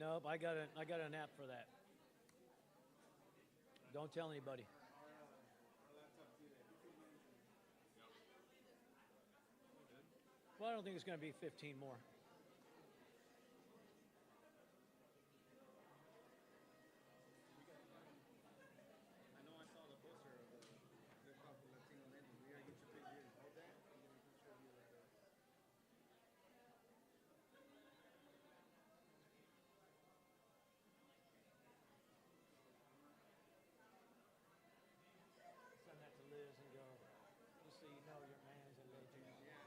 Nope, I got an app for that. Don't tell anybody. Well, I don't think it's going to be 15 more. I know I saw the poster of the Liftoff with Latino Legends. We gotta get your picture here. Hold that. And then we can show you like a. Send that to Liz and go, just so you know your man's a legend. Yeah.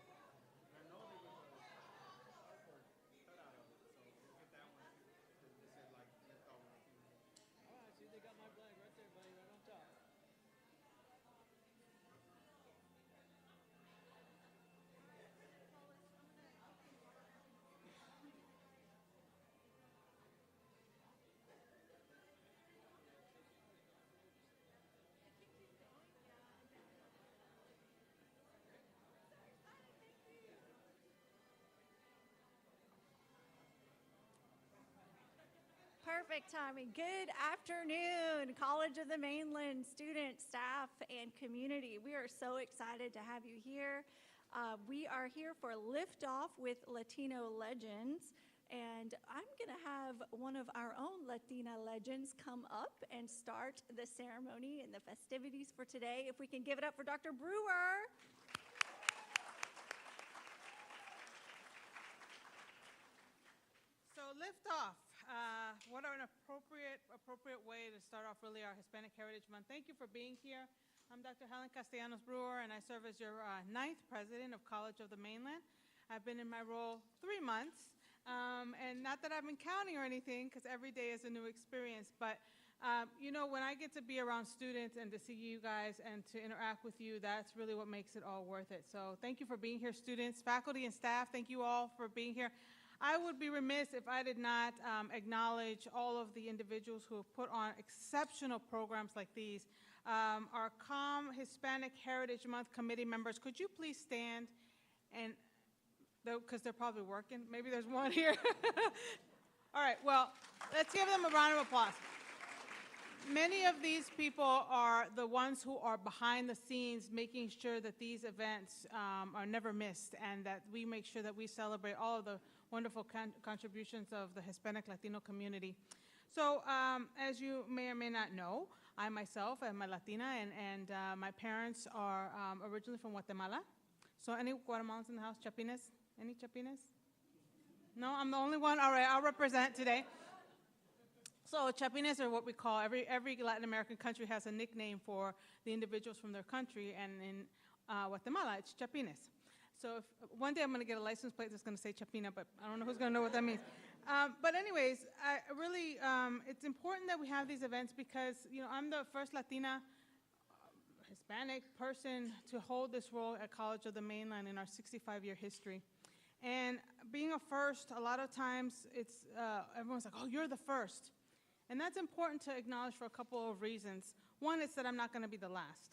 I know there was a cardboard cutout of it, so we'll get that one too. It said like Liftoff with Latino Legends. All right, see, they got my flag right there, buddy, right on top. Perfect timing. Good afternoon, College of the Mainland students, staff, and community. We are so excited to have you here. We are here for Liftoff with Latino Legends, and I'm going to have one of our own Latina legends come up and start the ceremony and the festivities for today. If we can give it up for Dr. Brewer. So Liftoff. What an appropriate way to start off really our Hispanic Heritage Month. Thank you for being here. I'm Dr. Helen Castellanos Brewer, and I serve as your ninth president of College of the Mainland. I've been in my role 3 months, and not that I've been counting or anything, because every day is a new experience. But you know, when I get to be around students and to see you guys and to interact with you, that's really what makes it all worth it. So thank you for being here, students, faculty, and staff. Thank you all for being here. I would be remiss if I did not acknowledge all of the individuals who have put on exceptional programs like these. Our COM Hispanic Heritage Month committee members, could you please stand? And because they're probably working. Maybe there's one here. All right, well, let's give them a round of applause. Many of these people are the ones who are behind the scenes making sure that these events are never missed, and that we make sure that we celebrate all of the wonderful contributions of the Hispanic Latino community. So as you may or may not know, I myself am a Latina, and my parents are originally from Guatemala. So any Guatemalans in the house? Chapines? Any Chapines? No, I'm the only one? All right, I'll represent today. So Chapines are what we call, every Latin American country has a nickname for the individuals from their country, and in Guatemala, it's Chapines. So if, one day I'm going to get a license plate that's going to say Chapina, but I don't know who's going to know what that means. But anyways, it's important that we have these events because, you know, I'm the first Latina Hispanic person to hold this role at College of the Mainland in our 65-year history. And being a first, a lot of times it's, everyone's like, oh, you're the first. And that's important to acknowledge for a couple of reasons. One is that I'm not going to be the last.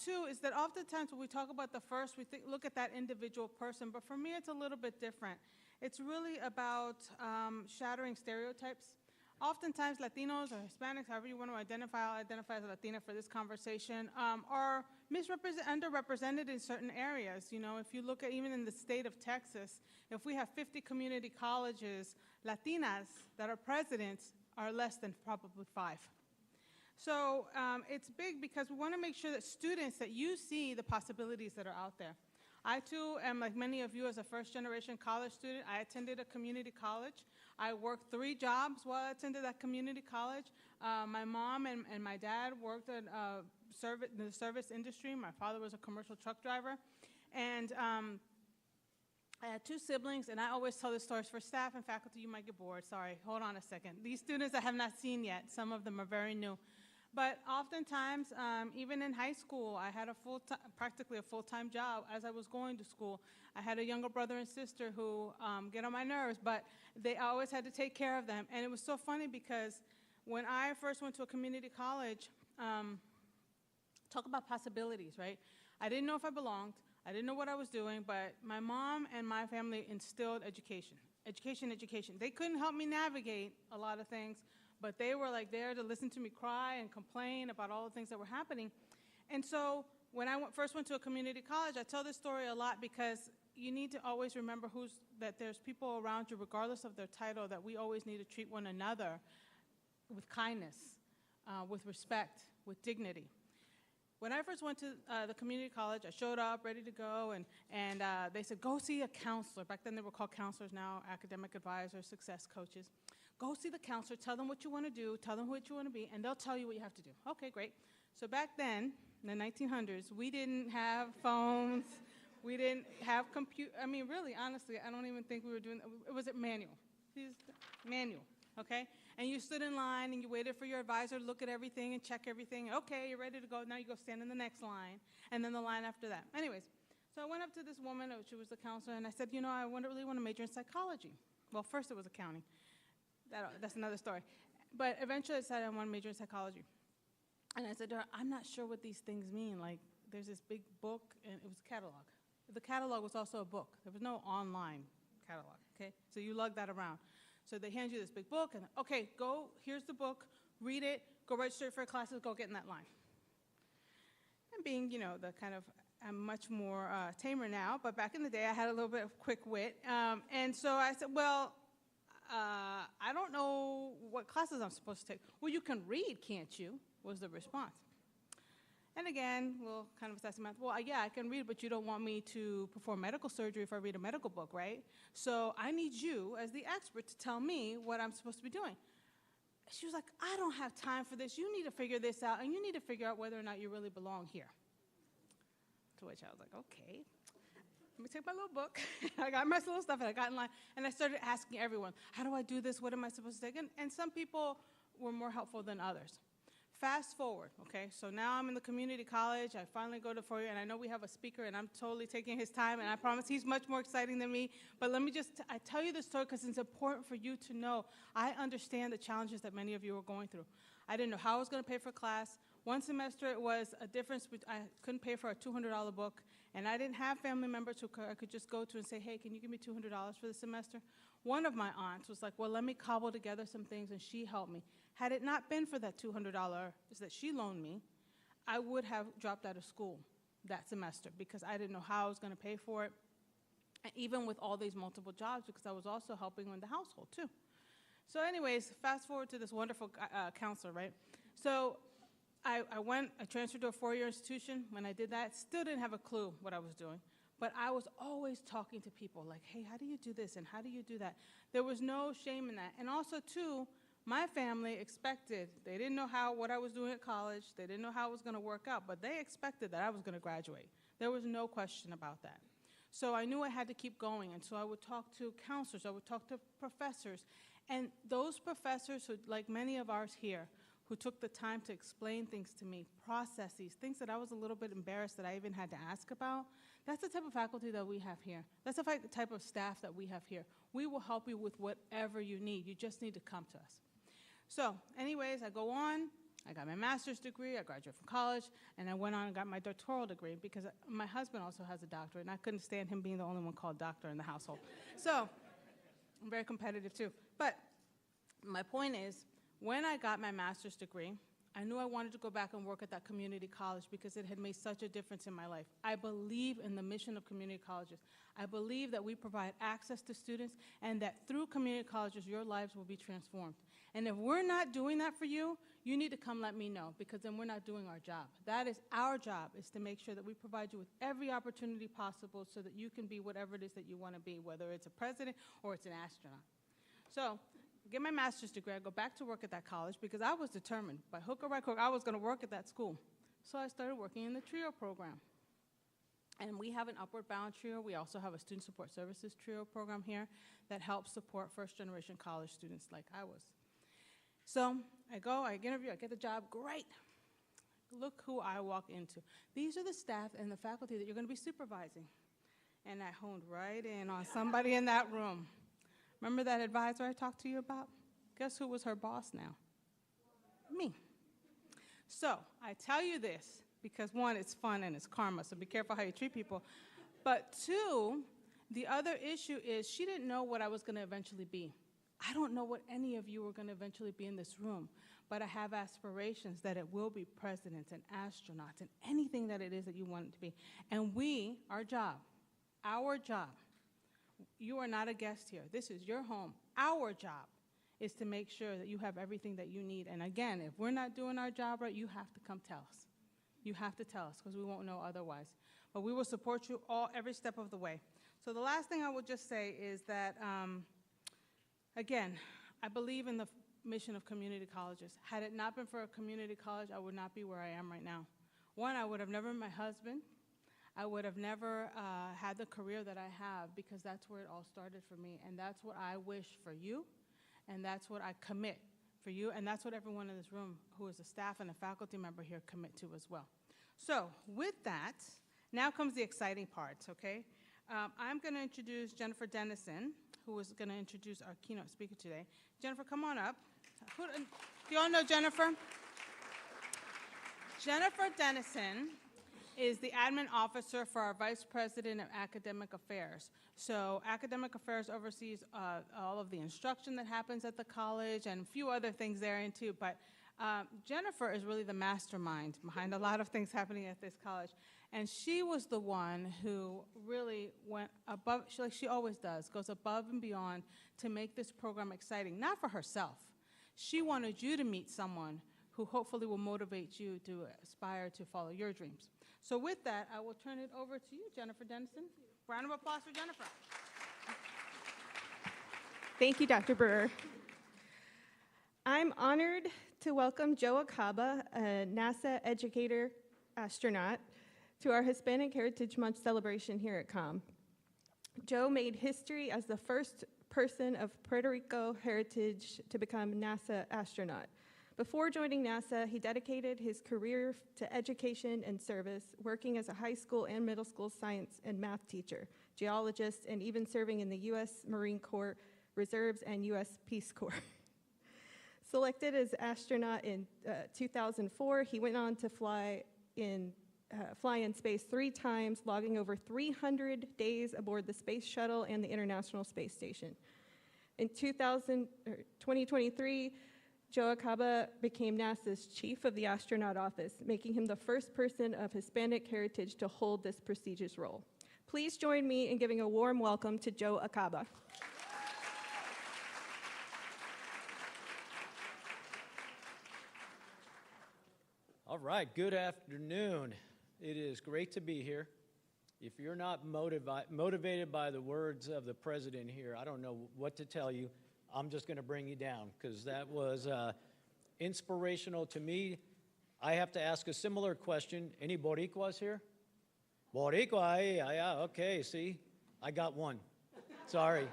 Two is that oftentimes when we talk about the first, we look at that individual person, but for me it's a little bit different. It's really about shattering stereotypes. Oftentimes Latinos or Hispanics, however you want to identify, I'll identify as a Latina for this conversation, are underrepresented in certain areas. You know, if you look at even in the state of Texas, if we have 50 community colleges, Latinas that are presidents are less than probably 5. So it's big because we want to make sure that students, that you see the possibilities that are out there. I too am, like many of you, as a first-generation college student. I attended a community college. I worked 3 jobs while I attended that community college. My mom and my dad worked in the service industry. My father was a commercial truck driver. And I had 2 siblings, and I always tell this story for staff and faculty. You might get bored. Sorry, hold on a second. These students I have not seen yet. Some of them are very new. But oftentimes, even in high school, I had practically a full-time job as I was going to school. I had a younger brother and sister who get on my nerves, but I always had to take care of them. And it was so funny because when I first went to a community college, talk about possibilities, right? I didn't know if I belonged. I didn't know what I was doing, but my mom and my family instilled education. education, education. They couldn't help me navigate a lot of things, but they were like there to listen to me cry and complain about all the things that were happening. And so when I first went to a community college, I tell this story a lot because you need to always remember that there's people around you, regardless of their title, that we always need to treat one another with kindness, with respect, with dignity. When I first went to the community college, I showed up ready to go, and they said, go see a counselor. Back then they were called counselors, now academic advisors, success coaches. Go see the counselor, tell them what you want to do, tell them what you want to be, and they'll tell you what you have to do. Okay, great. So back then, in the 1900s, we didn't have phones, we didn't have I mean, really, honestly, I don't even think we were doing, it was manual. Manual, okay? And you stood in line and you waited for your advisor to look at everything and check everything. Okay, you're ready to go. Now you go stand in the next line, and then the line after that. Anyways, so I went up to this woman, she was the counselor, and I said, you know, I really want to major in psychology. Well, first it was accounting. That's another story. But eventually I decided I want to major in psychology. And I said to her, I'm not sure what these things mean. Like, there's this big book, and it was a catalog. The catalog was also a book. There was no online catalog, okay? So you lug that around. So they hand you this big book, and okay, go, here's the book, read it, go register for classes, go get in that line. And being, you know, the kind of, I'm much more tamer now, but back in the day I had a little bit of quick wit. And so I said, well, I don't know what classes I'm supposed to take. Well, you can read, can't you, was the response. And again, we'll kind of assess the math. Well, yeah, I can read, but you don't want me to perform medical surgery if I read a medical book, right? So I need you, as the expert, to tell me what I'm supposed to be doing. She was like, I don't have time for this. You need to figure this out, and you need to figure out whether or not you really belong here. To which I was like, okay. Let me take my little book. I got my little stuff, and I got in line, and I started asking everyone, how do I do this? What am I supposed to take? And some people were more helpful than others. Fast forward, okay, so now I'm in the community college. I finally go to 4 year, and I know we have a speaker, and I'm totally taking his time, and I promise he's much more exciting than me. But let me I tell you this story because it's important for you to know. I understand the challenges that many of you are going through. I didn't know how I was going to pay for class. One semester, it was a difference. I couldn't pay for a $200 book, and I didn't have family members who I could just go to and say, hey, can you give me $200 for the semester? One of my aunts was like, well, let me cobble together some things, and she helped me. Had it not been for that $200 that she loaned me, I would have dropped out of school that semester because I didn't know how I was going to pay for it, and even with all these multiple jobs because I was also helping in the household too. So anyways, fast forward to this wonderful counselor, right? So I transferred to a 4-year institution. When I did that, still didn't have a clue what I was doing. But I was always talking to people like, hey, how do you do this and how do you do that? There was no shame in that. And also, too, my family expected, they didn't know what I was doing at college. They didn't know how it was going to work out, but they expected that I was going to graduate. There was no question about that. So I knew I had to keep going, and so I would talk to counselors. I would talk to professors. And those professors, who, like many of ours here, who took the time to explain things to me, processes, things that I was a little bit embarrassed that I even had to ask about, that's the type of faculty that we have here. That's the type of staff that we have here. We will help you with whatever you need. You just need to come to us. So anyways, I go on. I got my master's degree. I graduated from college, and I went on and got my doctoral degree because my husband also has a doctorate, and I couldn't stand him being the only one called doctor in the household. So I'm very competitive too. But my point is, when I got my master's degree, I knew I wanted to go back and work at that community college because it had made such a difference in my life. I believe in the mission of community colleges. I believe that we provide access to students and that through community colleges, your lives will be transformed. And if we're not doing that for you, you need to come let me know because then we're not doing our job. That is our job, is to make sure that we provide you with every opportunity possible so that you can be whatever it is that you want to be, whether it's a president or it's an astronaut. So I get my master's degree. I go back to work at that college because I was determined, by hook or by crook, I was going to work at that school. So I started working in the TRIO program. And we have an Upward Bound TRIO. We also have a Student Support Services TRIO program here that helps support first-generation college students like I was. So I go, I interview, I get the job, great. Look who I walk into. These are the staff and the faculty that you're going to be supervising. And I honed right in on somebody in that room. Remember that advisor I talked to you about? Guess who was her boss now? Me. So I tell you this because, one, it's fun and it's karma, so be careful how you treat people. But two, The other issue is she didn't know what I was going to eventually be. I don't know what any of you are going to eventually be in this room, but I have aspirations that it will be presidents and astronauts and anything that it is that you want it to be. And our job, you are not a guest here. This is your home. Our job is to make sure that you have everything that you need. And again, if we're not doing our job right, you have to come tell us. You have to tell us, because we won't know otherwise. But we will support you every step of the way. So the last thing I will just say is that, again, I believe in the mission of community colleges. Had it not been for a community college, I would not be where I am right now. One, I would have never met my husband. I would have never had the career that I have, because that's where it all started for me. And that's what I wish for you, and that's what I commit for you, and that's what everyone in this room who is a staff and a faculty member here commit to as well. So with that, now comes the exciting parts, okay? I'm going to introduce Jennifer Dennison, who is going to introduce our keynote speaker today. Jennifer, come on up. Do you all know Jennifer? Jennifer Dennison is the admin officer for our Vice President of Academic Affairs. So Academic Affairs oversees all of the instruction that happens at the college and a few other things therein too, but Jennifer is really the mastermind behind a lot of things happening at this college. And she was the one who really went above, like she always does, goes above and beyond to make this program exciting, not for herself. She wanted you to meet someone who hopefully will motivate you to aspire to follow your dreams. So with that, I will turn it over to you, Jennifer Dennison. Round of applause for Jennifer. Thank you, Dr. Brewer. I'm honored to welcome Joe Acaba, a NASA educator astronaut, to our Hispanic Heritage Month celebration here at COM. Joe made history as the first person of Puerto Rico heritage to become a NASA astronaut. Before joining NASA, he dedicated his career to education and service, working as a high school and middle school science and math teacher, geologist, and even serving in the U.S. Marine Corps Reserves and U.S. Peace Corps. Selected as astronaut in 2004, he went on to fly in space 3 times, logging over 300 days aboard the Space Shuttle and the International Space Station. In 2023, Joe Acaba became NASA's chief of the astronaut office, making him the first person of Hispanic heritage to hold this prestigious role. Please join me in giving a warm welcome to Joe Acaba. All right, good afternoon. It is great to be here. If you're not motivated by the words of the president here, I don't know what to tell you. I'm just going to bring you down, because that was inspirational to me. I have to ask a similar question. Any Boricuas here? Boricua, yeah, okay, see? I got one. Sorry,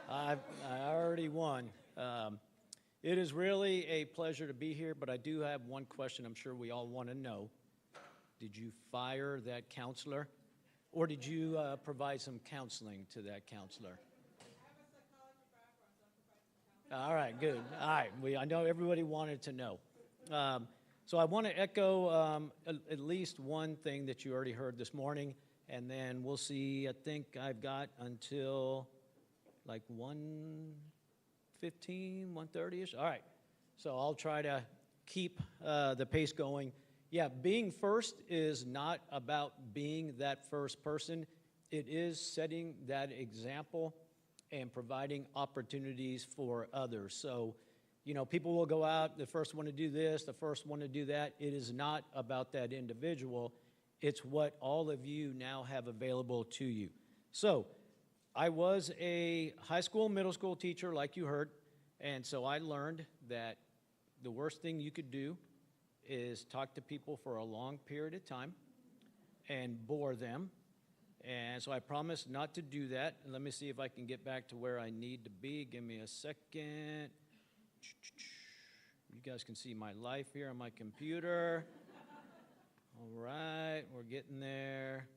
I already won. It is really a pleasure to be here, but I do have one question I'm sure we all want to know. Did you fire that counselor, or did you provide some counseling to that counselor? All right, good. All right, I know everybody wanted to know. So I want to echo at least one thing that you already heard this morning, and then we'll see. I think I've got until like 1:15, 1:30-ish. All right, so I'll try to keep the pace going. Yeah, being first is not about being that first person. It is setting that example and providing opportunities for others. So, you know, people will go out, the first one to do this, the first one to do that. It is not about that individual. It's what all of you now have available to you. So, I was a high school, middle school teacher, like you heard, and so I learned that the worst thing you could do is talk to people for a long period of time and bore them. And so I promised not to do that. And let me see if I can get back to where I need to be. Give me a second. You guys can see my life here on my computer. All right, we're getting there.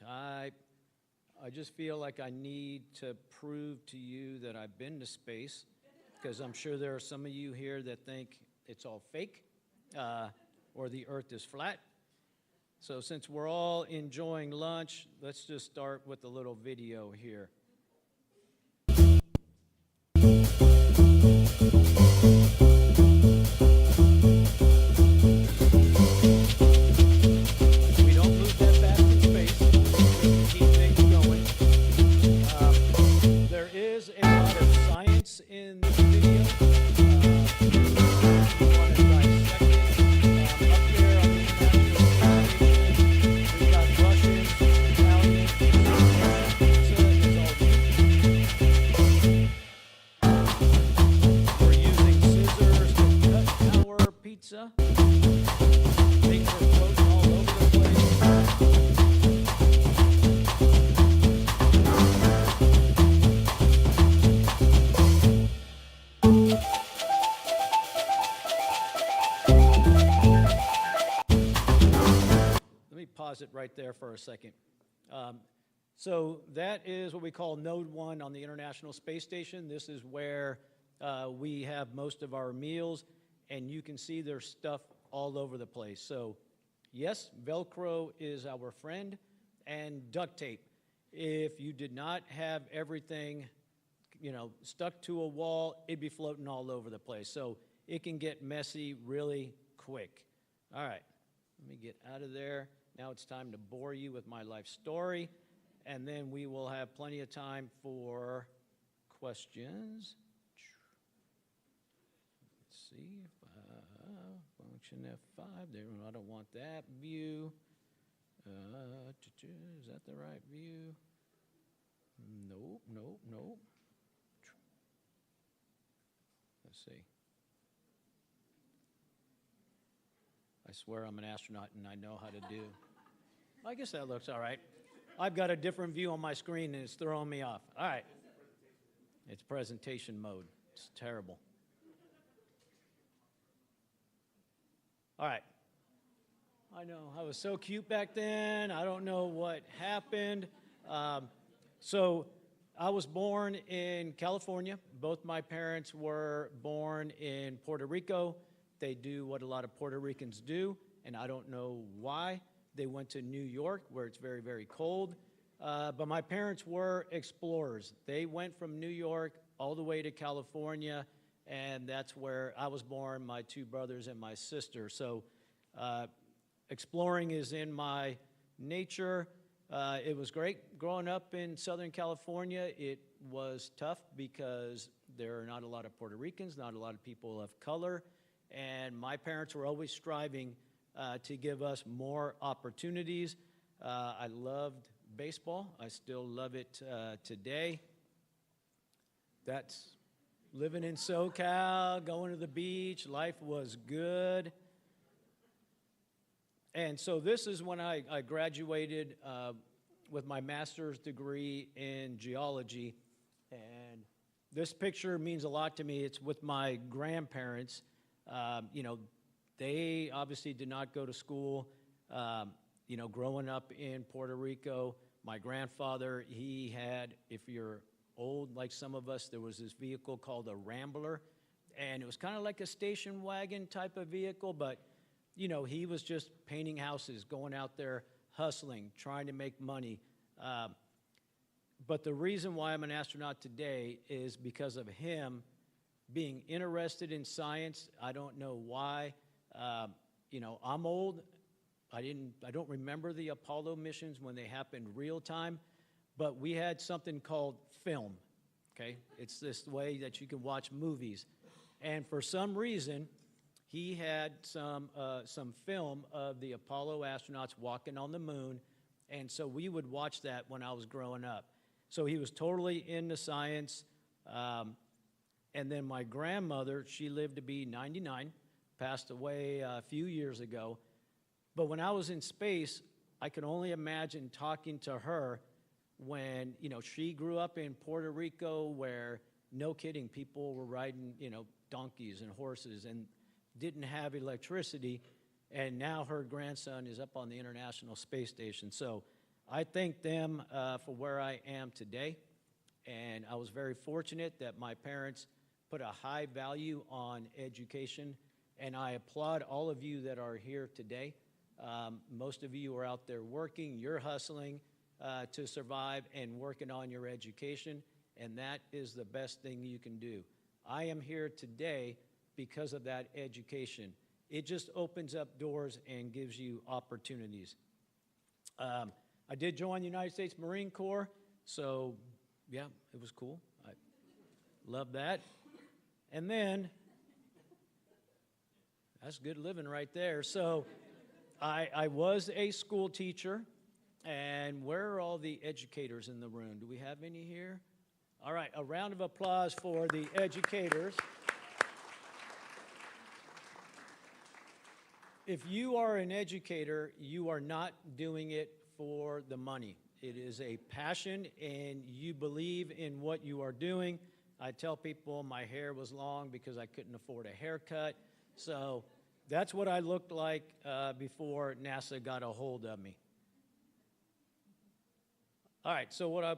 Type. I just feel like I need to prove to you that I've been to space, because I'm sure there are some of you here that think it's all fake or the earth is flat. So since we're all enjoying lunch, let's just start with a little video here. We don't move that fast in space. We can keep things going. There is a lot of science in this video. If you want to dissect it, up there on the International Space Station, we've got Russians, Italians, pizza is all We're using scissors to cut our pizza. Things are floating all over the place. Let me pause it right there for a second. So that is what we call Node 1 on the International Space Station. This is where we have most of our meals, and you can see there's stuff all over the place. So yes, Velcro is our friend, and duct tape. If you did not have everything, stuck to a wall, it'd be floating all over the place. So it can get messy really quick. All right, let me get out of there. Now it's time to bore you with my life story, and then we will have plenty of time for questions. Let's see if function F5 there. I don't want that view. Is that the right view? Nope, nope, nope. Let's see. I swear I'm an astronaut and I know how to do. I guess that looks all right. I've got a different view on my screen and it's throwing me off. All right. It's presentation mode. It's terrible. All right. I know, I was so cute back then. I don't know what happened. So I was born in California. Both my parents were born in Puerto Rico. They do what a lot of Puerto Ricans do, and I don't know why. They went to New York, where it's very, very cold. But my parents were explorers. They went from New York all the way to California, and that's where I was born, my two brothers and my sister. So exploring is in my nature. It was great growing up in Southern California. It was tough because there are not a lot of Puerto Ricans, not a lot of people of color, and my parents were always striving to give us more opportunities. I loved baseball. I still love it today. That's living in SoCal, going to the beach. Life was good. And so this is when I graduated with my master's degree in geology. And this picture means a lot to me. It's with my grandparents. They obviously did not go to school. Growing up in Puerto Rico, my grandfather, he had, if you're old like some of us, there was this vehicle called a Rambler. And it was kind of like a station wagon type of vehicle, but he was just painting houses, going out there, hustling, trying to make money. But the reason why I'm an astronaut today is because of him being interested in science. I don't know why. I'm old. I don't remember the Apollo missions when they happened real time, but we had something called film, okay? It's this way that you can watch movies. And for some reason, he had some film of the Apollo astronauts walking on the moon, and so we would watch that when I was growing up. So he was totally into science. And then my grandmother, she lived to be 99, passed away a few years ago. But when I was in space, I could only imagine talking to her when, she grew up in Puerto Rico where, no kidding, people were riding, donkeys and horses and didn't have electricity, and now her grandson is up on the International Space Station. So I thank them for where I am today, and I was very fortunate that my parents put a high value on education, and I applaud all of you that are here today. Most of you are out there working, you're hustling to survive and working on your education, and that is the best thing you can do. I am here today because of that education. It just opens up doors and gives you opportunities. I did join the United States Marine Corps, so yeah, it was cool. I love that. And then, that's good living right there. So I was a school teacher, and where are all the educators in the room? Do we have any here? All right, a round of applause for the educators. If you are an educator, you are not doing it for the money. It is a passion, and you believe in what you are doing. I tell people my hair was long because I couldn't afford a haircut. So that's what I looked like before NASA got a hold of me. All right, so what I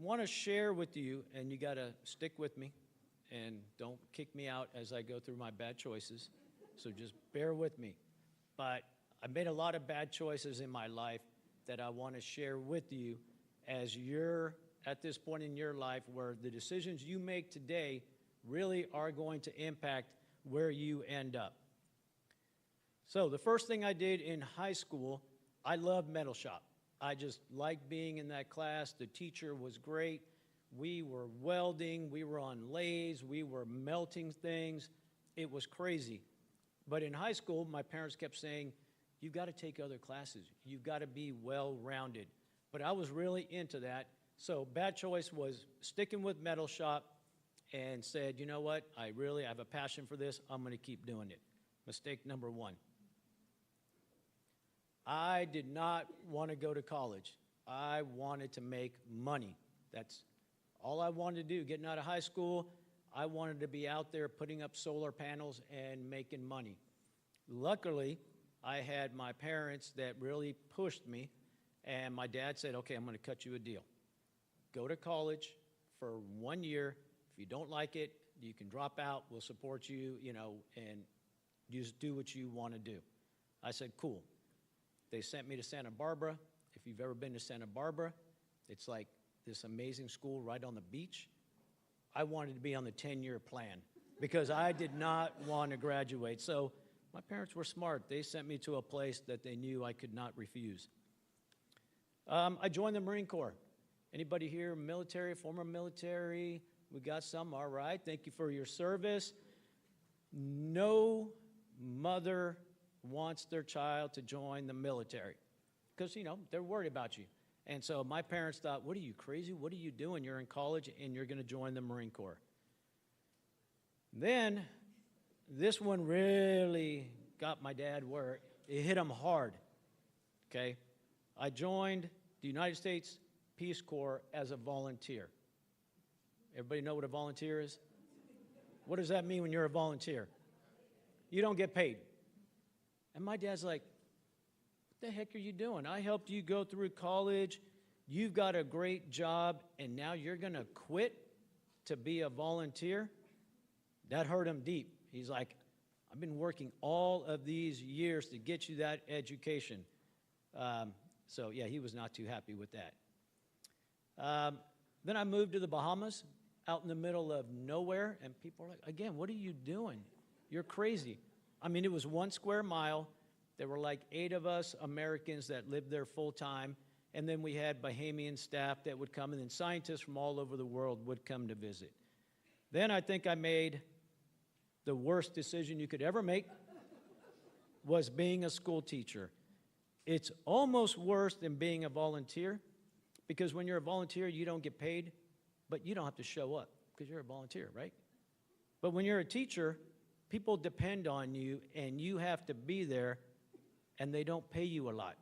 want to share with you, and you got to stick with me, and don't kick me out as I go through my bad choices, so just bear with me. But I made a lot of bad choices in my life that I want to share with you as you're at this point in your life where the decisions you make today really are going to impact where you end up. So the first thing I did in high school, I loved metal shop. I just liked being in that class. The teacher was great. We were welding, we were on lathes, we were melting things. It was crazy. But in high school, my parents kept saying, you've got to take other classes. You've got to be well-rounded. But I was really into that. So bad choice was sticking with metal shop and said, you know what, I have a passion for this. I'm going to keep doing it. Mistake number one. I did not want to go to college. I wanted to make money. That's all I wanted to do. Getting out of high school, I wanted to be out there putting up solar panels and making money. Luckily, I had my parents that really pushed me, and my dad said, okay, I'm going to cut you a deal. Go to college for 1 year. If you don't like it, you can drop out. We'll support you, and just do what you want to do. I said, cool. They sent me to Santa Barbara. If you've ever been to Santa Barbara, it's like this amazing school right on the beach. I wanted to be on the 10-year plan because I did not want to graduate. So my parents were smart. They sent me to a place that they knew I could not refuse. I joined the Marine Corps. Anybody here military, former military? We got some, all right. Thank you for your service. No mother wants their child to join the military because, they're worried about you. And so my parents thought, what are you, crazy? What are you doing? You're in college and you're going to join the Marine Corps. Then this one really got my dad where it hit him hard, okay? I joined the United States Peace Corps as a volunteer. Everybody know what a volunteer is? What does that mean when you're a volunteer? You don't get paid. And my dad's like, what the heck are you doing? I helped you go through college. You've got a great job, and now you're going to quit to be a volunteer? That hurt him deep. He's like, I've been working all of these years to get you that education. So, yeah, he was not too happy with that. Then I moved to the Bahamas, out in the middle of nowhere, and people are like, again, what are you doing? You're crazy. I mean, it was 1 square mile. There were like 8 of us Americans that lived there full time, and then we had Bahamian staff that would come, and then scientists from all over the world would come to visit. Then I think I made the worst decision you could ever make, was being a school teacher. It's almost worse than being a volunteer, because when you're a volunteer, you don't get paid, but you don't have to show up because you're a volunteer, right? But when you're a teacher, people depend on you, and you have to be there, and they don't pay you a lot.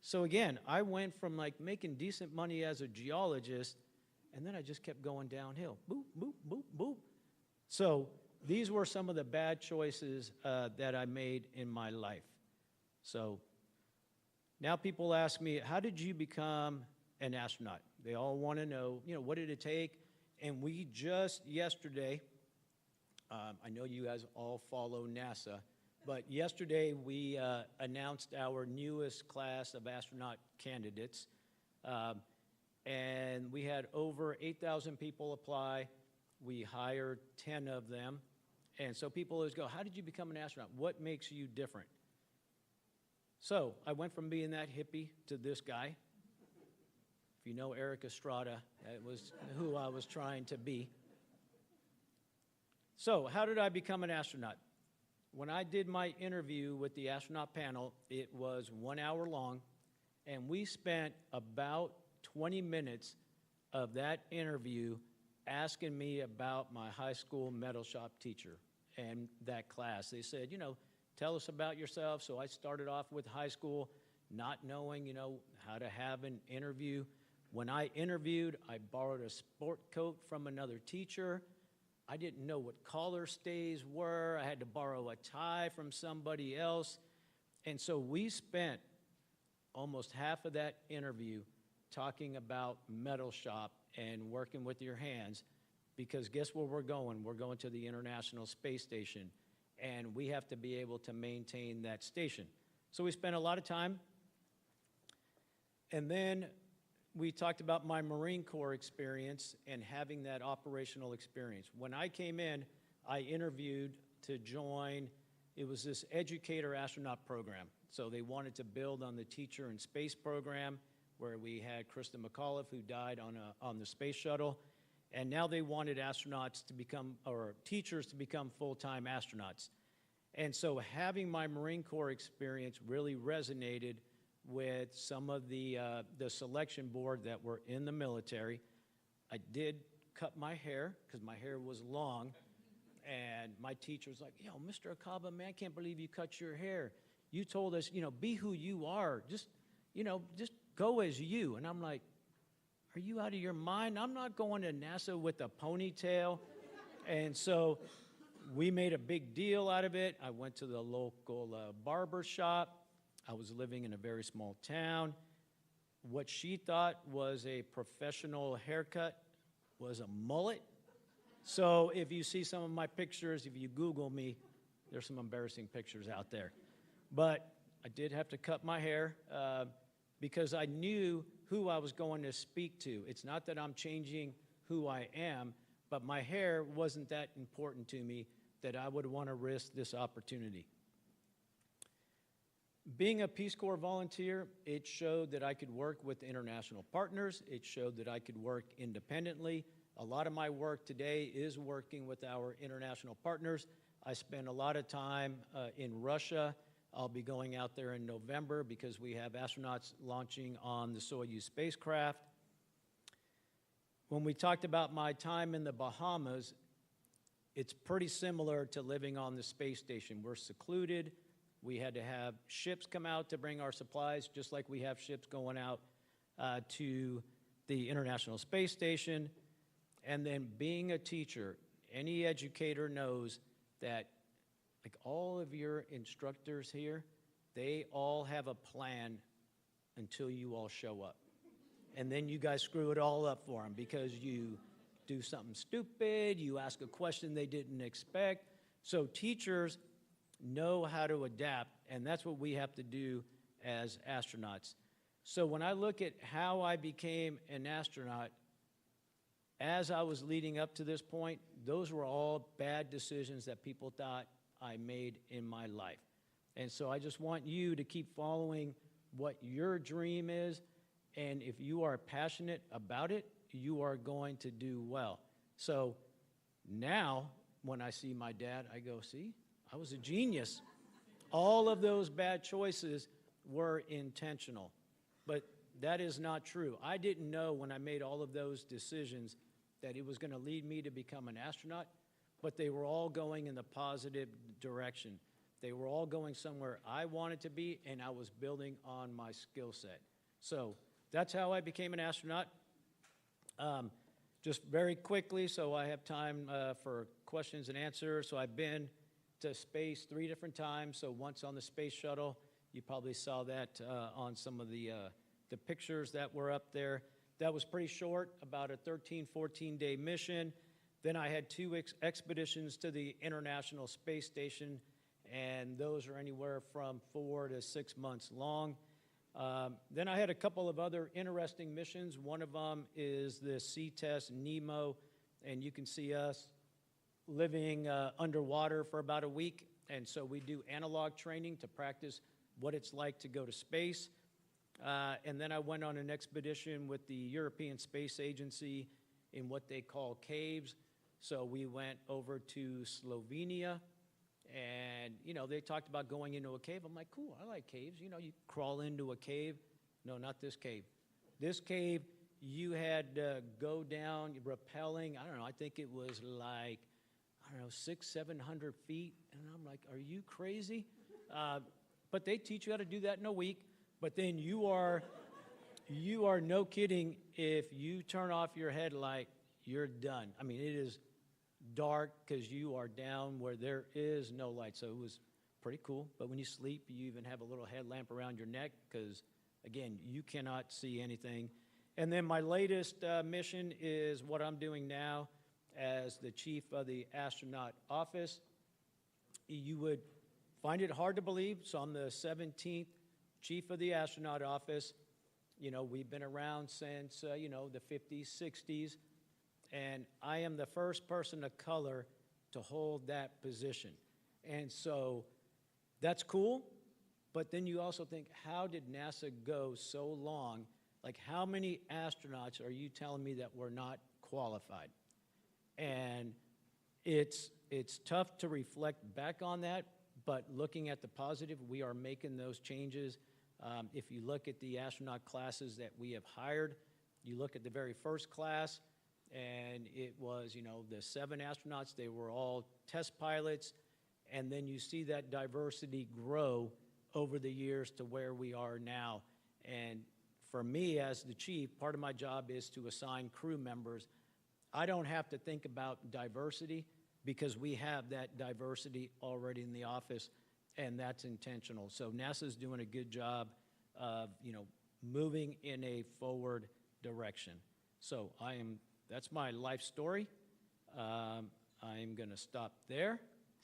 So again, I went from like making decent money as a geologist, and then I just kept going downhill. Boop, boop, boop, boop. So these were some of the bad choices that I made in my life. So now people ask me, how did you become an astronaut? They all want to know, what did it take? And we just yesterday, I know you guys all follow NASA, But yesterday, we announced our newest class of astronaut candidates. And we had over 8,000 people apply. We hired 10 of them. And so people always go, how did you become an astronaut? What makes you different? So I went from being that hippie to this guy. If you know Eric Estrada, that was who I was trying to be. So how did I become an astronaut? When I did my interview with the astronaut panel, it was 1 hour long, and we spent about 20 minutes of that interview asking me about my high school metal shop teacher and that class. They said, you know, tell us about yourself. So I started off with high school, not knowing, you know, how to have an interview. When I interviewed, I borrowed a sport coat from another teacher. I didn't know what collar stays were. I had to borrow a tie from somebody else. And so we spent almost half of that interview talking about metal shop and working with your hands, because guess where we're going? We're going to the International Space Station, and we have to be able to maintain that station. So we spent a lot of time. And then we talked about my Marine Corps experience and having that operational experience. When I came in, I interviewed to join, it was this educator astronaut program. So they wanted to build on the teacher in space program, where we had Krista McAuliffe, who died on the space shuttle. And now they wanted astronauts to become, or teachers to become full-time astronauts. And so having my Marine Corps experience really resonated with some of the selection board that were in the military. I did cut my hair, because my hair was long, and my teacher was like, yo, Mr. Acaba, man, I can't believe you cut your hair. You told us, you know, be who you are. Just, you know, just go as you. And I'm like, are you out of your mind? I'm not going to NASA with a ponytail. And so we made a big deal out of it. I went to the local barber shop. I was living in a very small town. What she thought was a professional haircut was a mullet. So if you see some of my pictures, if you Google me, there's some embarrassing pictures out there. But I did have to cut my hair because I knew who I was going to speak to. It's not that I'm changing who I am, but my hair wasn't that important to me that I would want to risk this opportunity. Being a Peace Corps volunteer, it showed that I could work with international partners. It showed that I could work independently. A lot of my work today is working with our international partners. I spend a lot of time in Russia. I'll be going out there in November because we have astronauts launching on the Soyuz spacecraft. When we talked about my time in the Bahamas, it's pretty similar to living on the space station. We're secluded. We had to have ships come out to bring our supplies, just like we have ships going out to the International Space Station. And then being a teacher, any educator knows that like all of your instructors here, they all have a plan until you all show up. And then you guys screw it all up for them because you do something stupid, you ask a question they didn't expect. So teachers know how to adapt, and that's what we have to do as astronauts. So when I look at how I became an astronaut, as I was leading up to this point, those were all bad decisions that people thought I made in my life. And so I just want you to keep following what your dream is, and if you are passionate about it, you are going to do well. So now, when I see my dad, I go, see, I was a genius. All of those bad choices were intentional, but that is not true. I didn't know when I made all of those decisions that it was going to lead me to become an astronaut, but they were all going in the positive direction. They were all going somewhere I wanted to be, and I was building on my skill set. So that's how I became an astronaut. Just very quickly, so I have time for questions and answers. So I've been to space 3 different times. So once on the space shuttle, you probably saw that on some of the pictures that were up there. That was pretty short, about a 13, 14-day mission. Then I had 2 expeditions to the International Space Station, and those are anywhere from 4 to 6 months long. Then I had a couple of other interesting missions. One of them is the Sea Test Nemo, and you can see us living underwater for about a week. And so we do analog training to practice what it's like to go to space. And then I went on an expedition with the European Space Agency in what they call caves. So we went over to Slovenia, and, you know, they talked about going into a cave. I'm like, cool, I like caves. You know, you crawl into a cave. No, not this cave. This cave, you had to go down, rappelling. I don't know, I think it was like, I don't know, 600, 700 feet. And I'm like, are you crazy? But they teach you how to do that in a week. But then you are no kidding, if you turn off your headlight, you're done. I mean, it is dark because you are down where there is no light. So it was pretty cool. But when you sleep, you even have a little headlamp around your neck because, again, you cannot see anything. And then my latest mission is what I'm doing now as the chief of the astronaut office. You would find it hard to believe, so I'm the 17th chief of the astronaut office. You know, we've been around since, you know, the 50s, 60s. And I am the first person of color to hold that position. And so that's cool, but then you also think, how did NASA go so long? Like, how many astronauts are you telling me that were not qualified? And it's tough to reflect back on that, but looking at the positive, we are making those changes. If you look at the astronaut classes that we have hired, you look at the very first class, and it was, you know, the 7 astronauts, they were all test pilots, and then you see that diversity grow over the years to where we are now. And for me as the chief, part of my job is to assign crew members. I don't have to think about diversity because we have that diversity already in the office, and that's intentional. So NASA's doing a good job of, you know, moving in a forward direction. So that's my life story. I'm gonna stop there.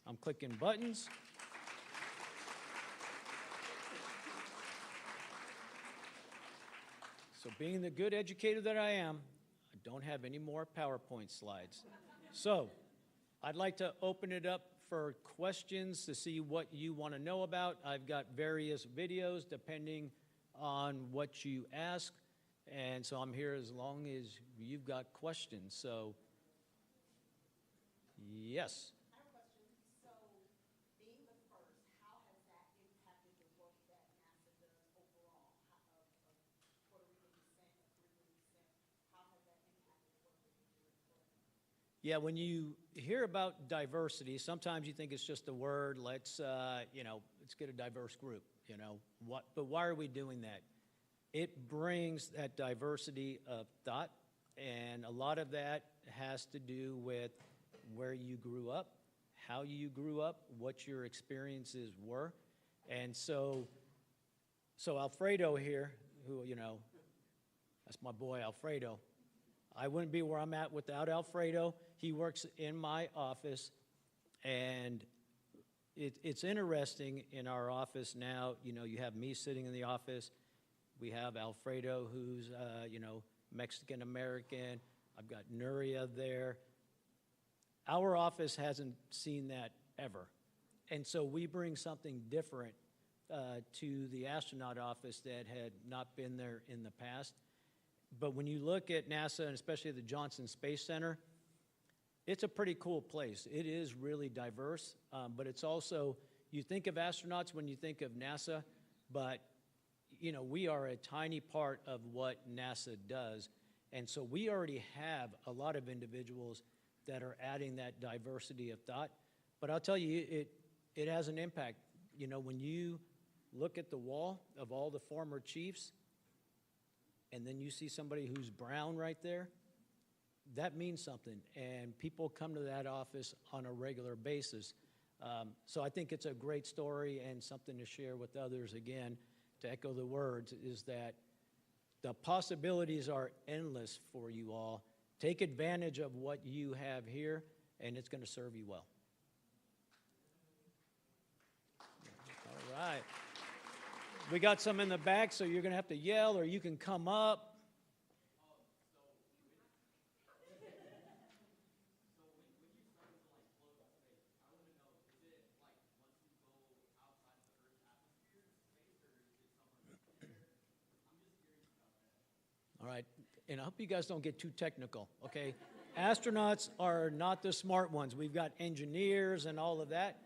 I'm clicking buttons. So being the good educator that I am, I don't have any more PowerPoint slides. So I'd like to open it up for questions to see what you want to know about. I've got various videos depending on what you ask. And so I'm here as long as you've got questions. So, yes. I have a question. So, being the first, how has that impacted the work that NASA does overall? Of Puerto Rican descent, of Caribbean descent, how has that impacted the work that you're doing? Yeah, when you hear about diversity, sometimes you think it's just a word. Let's get a diverse group. You know, but why are we doing that? It brings that diversity of thought, and a lot of that has to do with where you grew up, how you grew up, what your experiences were. And so Alfredo here, who, you know, that's my boy Alfredo. I wouldn't be where I'm at without Alfredo. He works in my office, and it's interesting in our office now. You know, you have me sitting in the office. We have Alfredo, who's, Mexican-American. I've got Nuria there. Our office hasn't seen that ever. And so we bring something different to the astronaut office that had not been there in the past. But when you look at NASA, and especially the Johnson Space Center, it's a pretty cool place. It is really diverse, but it's also, you think of astronauts when you think of NASA, but you know, we are a tiny part of what NASA does. And so we already have a lot of individuals that are adding that diversity of thought. But I'll tell you, it has an impact. You know, when you look at the wall of all the former chiefs, and then you see somebody who's brown right there, that means something. And people come to that office on a regular basis. So I think it's a great story and something to share with others. Again, to echo the words, is that the possibilities are endless for you all. Take advantage of what you have here, and it's going to serve you well. right. We got some in the back, so you're going to have to yell, or you can come up. All right, and I hope you guys don't get too technical, okay? Astronauts are not the smart ones. We've got engineers and all of that.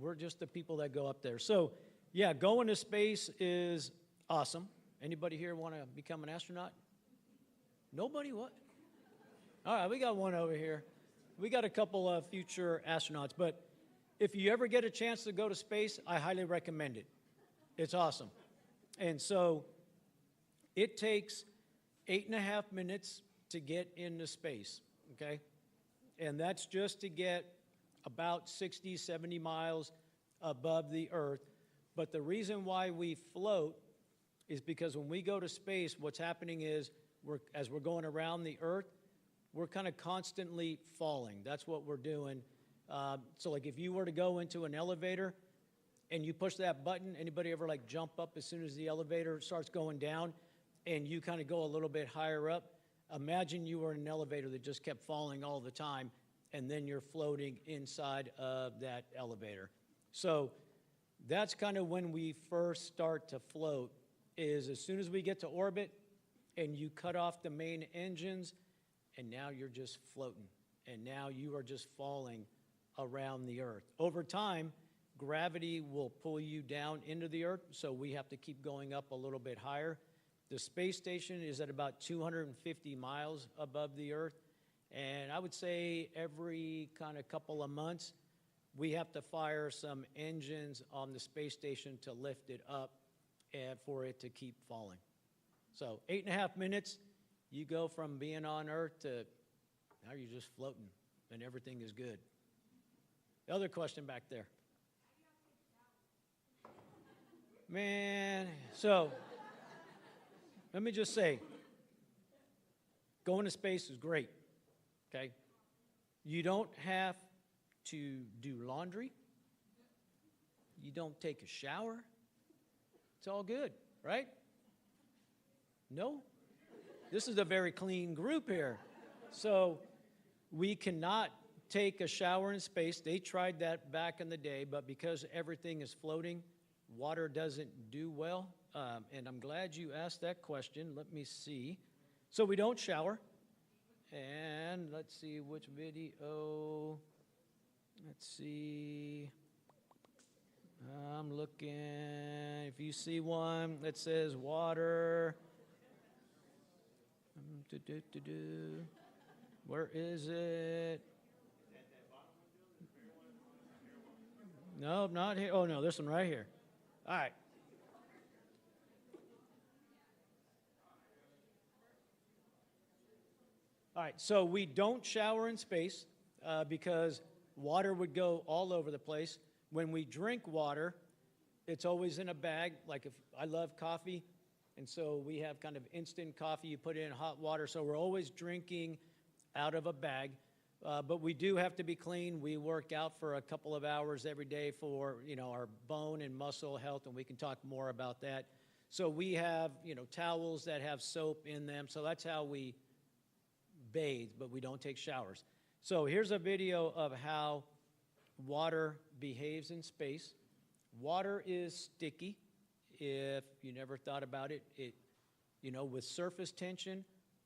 We're just the people that go up there. So, yeah, going to space is awesome. Anybody here want to become an astronaut? Nobody? What? All right, we got one over here. We got a couple of future astronauts, but if you ever get a chance to go to space, I highly recommend it. It's awesome. And so it takes 8.5 minutes to get into space, okay? And that's just to get about 60, 70 miles above the Earth. But the reason why we float is because when we go to space, what's happening is, as we're going around the Earth, we're kind of constantly falling. That's what we're doing. So like if you were to go into an elevator and you push that button, anybody ever like jump up as soon as the elevator starts going down and you kind of go a little bit higher up? Imagine you were in an elevator that just kept falling all the time, and then you're floating inside of that elevator. So that's kind of when we first start to float, is as soon as we get to orbit and you cut off the main engines, and now you're just floating, and now you are just falling around the Earth. Over time, gravity will pull you down into the Earth, so we have to keep going up a little bit higher. The space station is at about 250 miles above the Earth, and I would say every kind of couple of months, we have to fire some engines on the space station to lift it up and for it to keep falling. So 8.5 minutes, you go from being on Earth to now you're just floating and everything is good. The other question back there. Man, so let me just say, going to space is great, okay? You don't have to do laundry. You don't take a shower. It's all good, right? No? This is a very clean group here. So we cannot take a shower in space. They tried that back in the day, but because everything is floating, water doesn't do well. And I'm glad you asked that question. Let me see. So we don't shower. And let's see which video. Let's see. I'm looking. If you see one that says water. Where is it? No, not here. Oh, no, this one right here. All right. All right, so we don't shower in space because water would go all over the place. When we drink water, it's always in a bag. Like if I love coffee, and so we have kind of instant coffee. You put it in hot water, so we're always drinking out of a bag. But we do have to be clean. We work out for a couple of hours every day for, our bone and muscle health, and we can talk more about that. So we have, towels that have soap in them. So that's how we bathe, but we don't take showers. So here's a video of how water behaves in space. Water is sticky. If you never thought about it, with surface tension,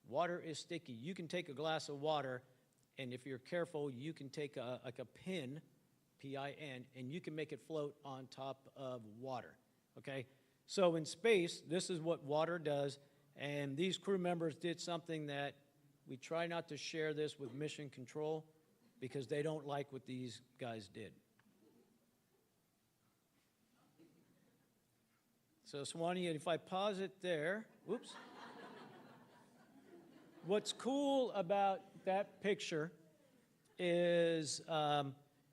water is sticky. You can take a glass of water, and if you're careful, you can take a pin, P-I-N, and you can make it float on top of water, okay? So in space, this is what water does, and these crew members did something that we try not to share this with mission control because they don't like what these guys did. So Swanee, if I pause it there, whoops. What's cool about that picture is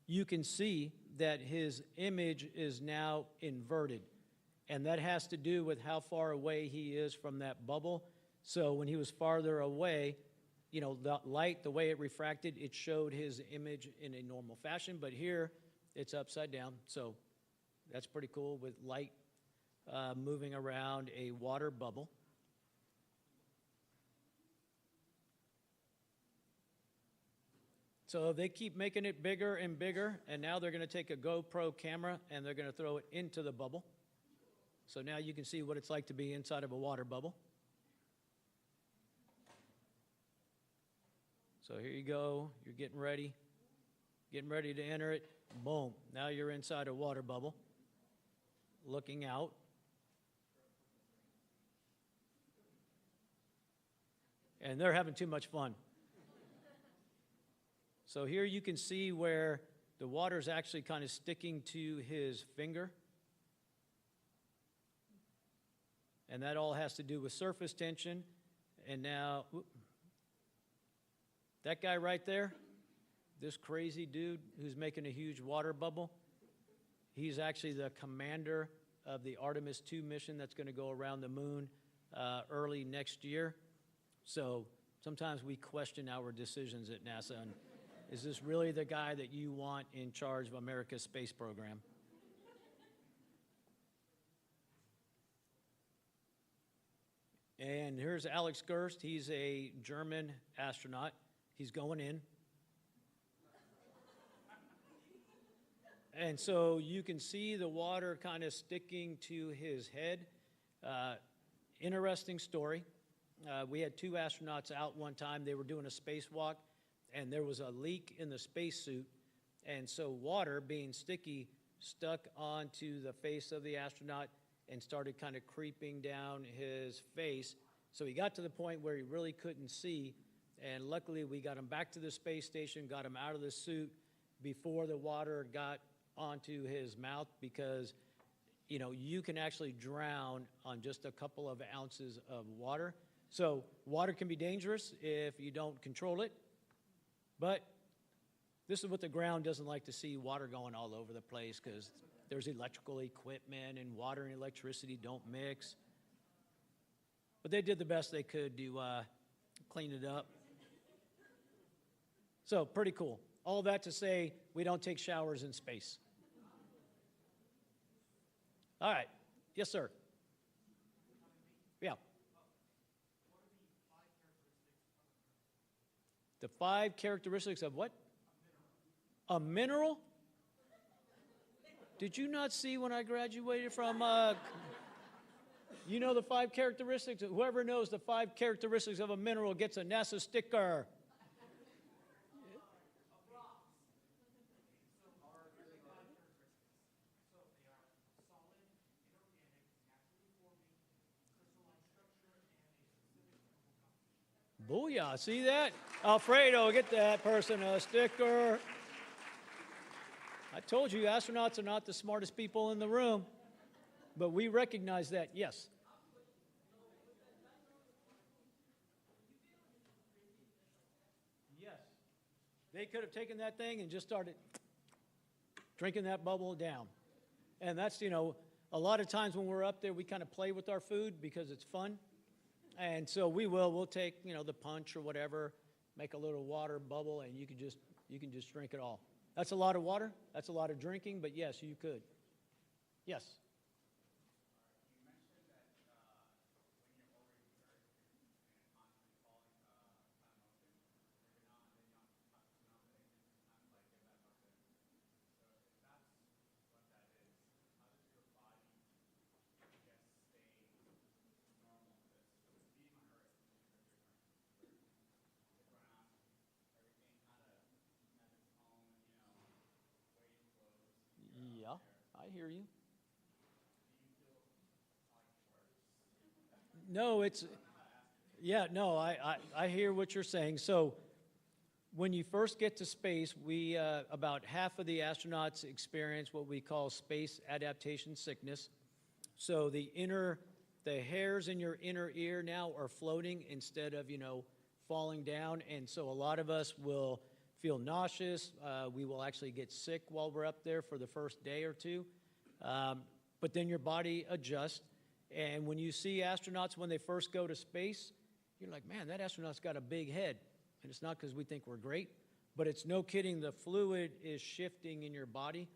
you can see that his image is now inverted. And that has to do with how far away he is from that bubble. So when he was farther away, the light, the way it refracted, it showed his image in a normal fashion. But here, it's upside down. So That's pretty cool with light moving around a water bubble. So they keep making it bigger and bigger, and now they're going to take a GoPro camera and they're going to throw it into the bubble. So now you can see what it's like to be inside of a water bubble. So here you go, you're getting ready to enter it. Boom, now you're inside a water bubble, looking out. And they're having too much fun. So here you can see where the water's actually kind of sticking to his finger. And that all has to do with surface tension. And now, that guy right there, this crazy dude who's making a huge water bubble, he's actually the commander of the Artemis II mission that's going to go around the moon early next year. So sometimes we question our decisions at NASA. And is this really the guy that you want in charge of America's space program? And here's Alex Gerst. He's a German astronaut. He's going in. And so you can see the water kind of sticking to his head. Interesting story. We had 2 astronauts out one time. They were doing a spacewalk, and there was a leak in the spacesuit. And so water, being sticky, stuck onto the face of the astronaut and started kind of creeping down his face. So he got to the point where he really couldn't see. And luckily, we got him back to the space station, got him out of the suit before the water got onto his mouth, because, you know, you can actually drown on just a couple of ounces of water. So water can be dangerous if you don't control it. But this is what the ground doesn't like to see: water going all over the place, because there's electrical equipment, and water and electricity don't mix. But they did the best they could to clean it up. So pretty cool. All that to say, we don't take showers in space. All right. Yes, sir. Yeah. The 5 characteristics of what? A mineral? Did you not see when I graduated from, you know the 5 characteristics? Whoever knows the 5 characteristics of a mineral gets a NASA sticker. Booyah, see that? Alfredo, get that person a sticker. I told you, astronauts are not the smartest people in the room, but we recognize that, yes. Yes. They could have taken that thing and just started drinking that bubble down. And that's, you know, a lot of times when we're up there, we kind of play with our food because it's fun. And so we'll take, you know, the punch or whatever, make a little water bubble, and you can just drink it all. That's a lot of water. That's a lot of drinking, but yes, you could. Yes. Yeah, I hear you. No, I hear what you're saying. So when you first get to space, about half of the astronauts experience what we call space adaptation sickness. So the hairs in your inner ear now are floating instead of, you know, falling down. And so a lot of us will feel nauseous. We will actually get sick while we're up there for the first day or 2. But then your body adjusts. And when you see astronauts when they first go to space, you're like, man, that astronaut's got a big head. And it's not because we think we're great, but it's no kidding. The fluid is shifting in your body.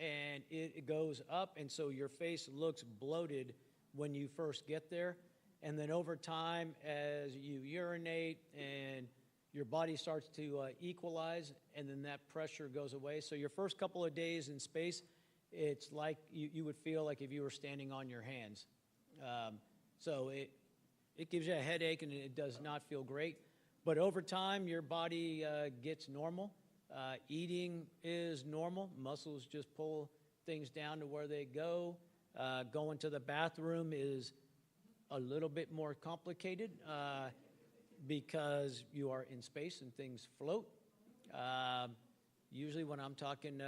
and it goes up, and so your face looks bloated when you first get there. And then over time, as you urinate and your body starts to equalize, and then that pressure goes away. So your first couple of days in space, it's like you would feel like if you were standing on your hands. So it gives you a headache, and it does not feel great. But over time, your body gets normal. Eating is normal. Muscles just pull things down to where they go. Going to the bathroom is a little bit more complicated because you are in space and things float. Usually when I'm talking,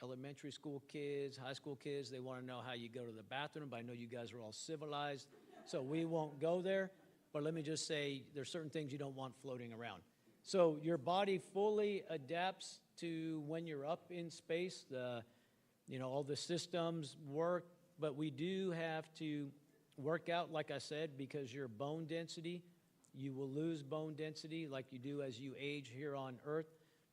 elementary school kids, high school kids, they want to know how you go to the bathroom, but I know you guys are all civilized, so we won't go there. But let me just say, there's certain things you don't want floating around. So your body fully adapts to when you're up in space. All the systems work, but we do have to work out, like I said, because your bone density, you will lose bone density like you do as you age here on Earth.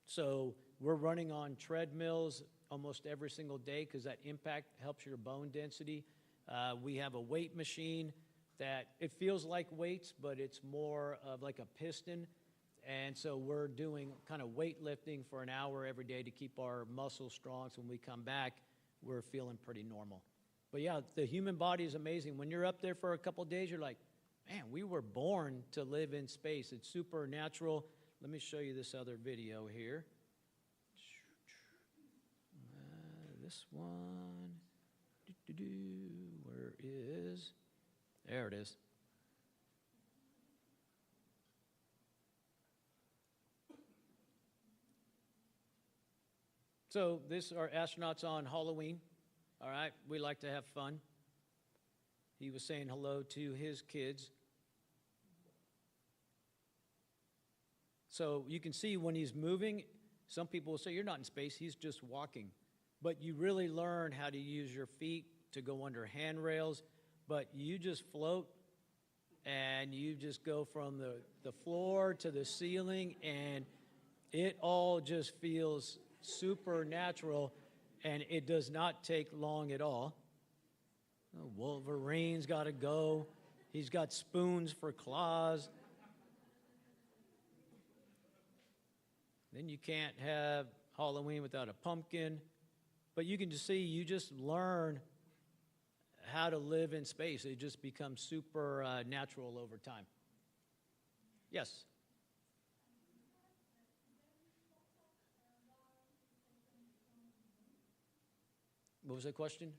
So we're running on treadmills almost every single day because that impact helps your bone density. We have a weight machine that it feels like weights, but it's more of like a piston. And so we're doing kind of weightlifting for an hour every day to keep our muscles strong. So when we come back, we're feeling pretty normal. But yeah, the human body is amazing. When you're up there for a couple of days, you're like, man, we were born to live in space. It's supernatural. Let me show you this other video here. This one. Where is? There it is. So this are astronauts on Halloween. All right, we like to have fun. He was saying hello to his kids. So you can see when he's moving, some people will say, you're not in space, he's just walking. But you really learn how to use your feet to go under handrails, but you just float and you just go from the floor to the ceiling, and it all just feels supernatural, and it does not take long at all. Oh, Wolverine's got to go. He's got spoons for claws. Then you can't have Halloween without a pumpkin. But you can just see, you just learn how to live in space. It just becomes super natural over time. Yes? What was the question?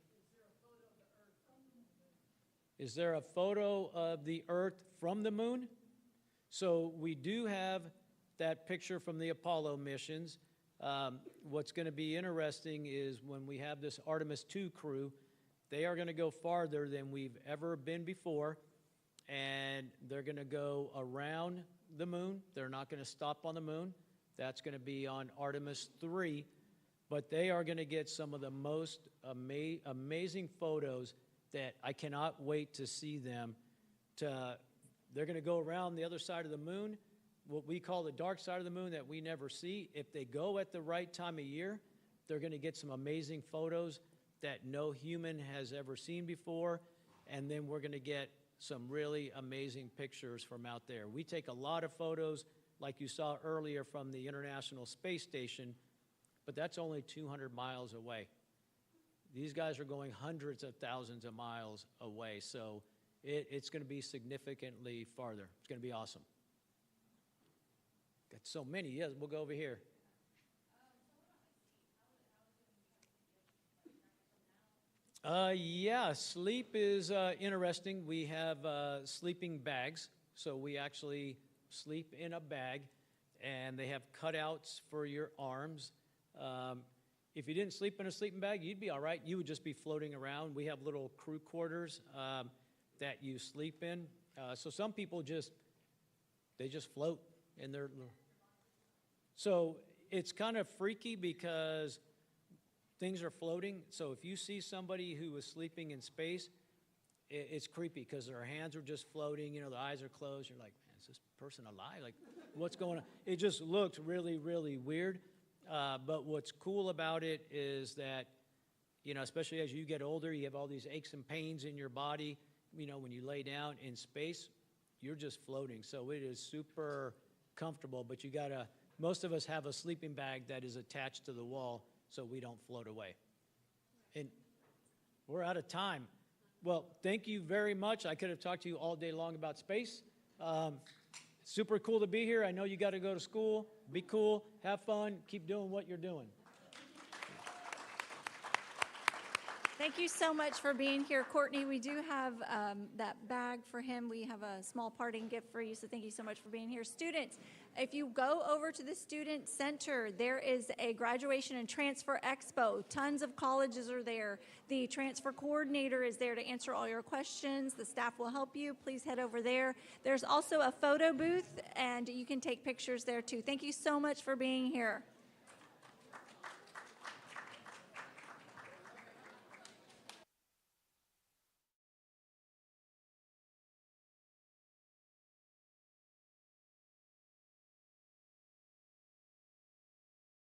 Is there a photo of the Earth from the moon? So we do have that picture from the Apollo missions. What's going to be interesting is when we have this Artemis II crew, they are going to go farther than we've ever been before, and they're going to go around the moon. They're not going to stop on the moon. That's going to be on Artemis III. But they are going to get some of the most amazing photos that I cannot wait to see them. They're going to go around the other side of the moon, what we call the dark side of the moon that we never see. If they go at the right time of year, they're going to get some amazing photos that no human has ever seen before. And then we're going to get some really amazing pictures from out there. We take a lot of photos, like you saw earlier from the International Space Station, but that's only 200 miles away. These guys are going hundreds of thousands of miles away, so it's going to be significantly farther. It's going to be awesome. Got so many. Yes, we'll go over here. Yeah, sleep is interesting. We have sleeping bags, so we actually sleep in a bag, and they have cutouts for your arms. If you didn't sleep in a sleeping bag, you'd be all right. You would just be floating around. We have little crew quarters that you sleep in. So some people they just float in their. So it's kind of freaky because things are floating. So if you see somebody who is sleeping in space, it's creepy because their hands are just floating. Their eyes are closed. You're like, man, is this person alive? Like, what's going on? It just looks really, really weird. But what's cool about it is that, you know, especially as you get older, you have all these aches and pains in your body. You know, when you lay down in space, you're just floating. So it is super comfortable, but you gotta, most of us have a sleeping bag that is attached to the wall so we don't float away. And we're out of time. Well, thank you very much. I could have talked to you all day long about space. Super cool to be here. I know you got to go to school. Be cool, have fun, keep doing what you're doing. Thank you so much for being here, Courtney. We do have that bag for him. We have a small parting gift for you, so thank you so much for being here. Students, if you go over to the Student Center, there is a graduation and transfer expo. Tons of colleges are there. The transfer coordinator is there to answer all your questions. The staff will help you. Please head over there. There's also a photo booth, and you can take pictures there too. Thank you so much for being here.